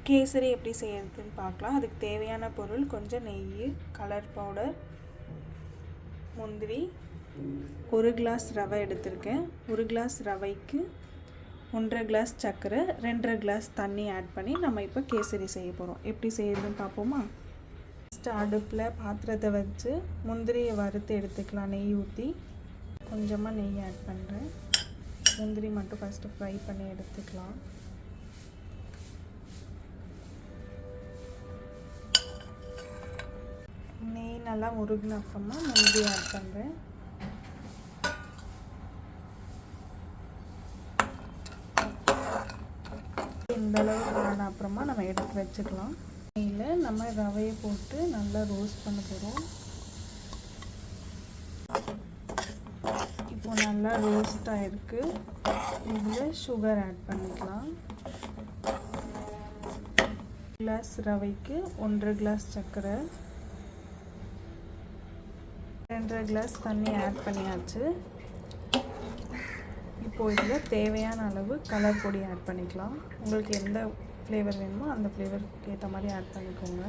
கேசரி எப்படி செய்யறதுன்னு பார்க்கலாம். அதுக்கு தேவையான பொருள் கொஞ்சம் நெய், கலர் பவுடர், முந்திரி, 1 கிளாஸ் ரவை எடுத்திருக்கேன். 1 கிளாஸ் ரவைக்கு 1.5 கிளாஸ் சர்க்கரை, 2.5 கிளாஸ் தண்ணி ஆட் பண்ணி நம்ம இப்போ கேசரி செய்ய போகிறோம். எப்படி செய்யறதுன்னு பார்ப்போமா? ஃபஸ்ட்டு அடுப்பில் பாத்திரத்தை வச்சு முந்திரியை வறுத்து எடுத்துக்கலாம். நெய் ஊற்றி கொஞ்சமாக நெய் ஆட் பண்ணுறேன். முந்திரி மட்டும் ஃபஸ்ட்டு ஃப்ரை பண்ணி எடுத்துக்கலாம். நெய் நல்லா உருகின அப்புறமா முந்திரி ஆட் பண்ணுறேன். இந்த அளவுக்கு ஆன அப்புறமா நம்ம எடுத்து வச்சுக்கலாம். நெய்யில் நம்ம ரவையை போட்டு நல்லா ரோஸ்ட் பண்ண போகிறோம். இப்போ நல்லா ரோஸ்ட் ஆகிருக்கு. இதில் சுகர் ஆட் பண்ணிக்கலாம். கிளாஸ் ரவைக்கு 1.5 கிளாஸ் சர்க்கரை, 2.5 கிளாஸ் தண்ணி ஆட் பண்ணியாச்சு. இப்போது இதில் தேவையான அளவு கலர் பொடி ஆட் பண்ணிக்கலாம். உங்களுக்கு எந்த ஃப்ளேவர் வேணுமோ அந்த ஃப்ளேவருக்கு ஏற்ற மாதிரி ஆட் பண்ணிக்கோங்க.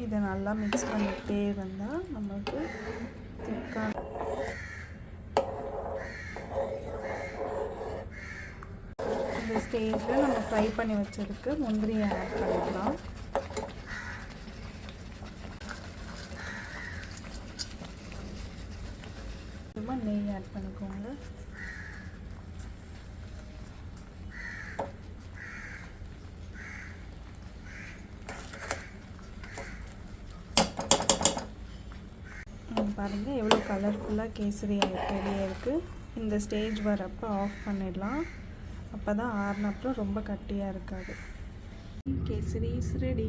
இதை நல்லா மிக்ஸ் பண்ணிகிட்டே இருந்தால் நமக்கு திக்கான இந்த ஸ்டேஜில் நம்ம ஃப்ரை பண்ணி வச்சதுக்கு முந்திரியை ஆட் பண்ணிக்கலாம். நெய் ஆட் பண்ணிக்கோங்க. பாருங்கள் எவ்வளோ கலர்ஃபுல்லாக கேசரி ரெடியாக இருக்குது. இந்த ஸ்டேஜ் வரப்போ ஆஃப் பண்ணிடலாம். அப்போ தான் ஆறுன அப்புறம் ரொம்ப கட்டியாக இருக்காது. Kesari is ready.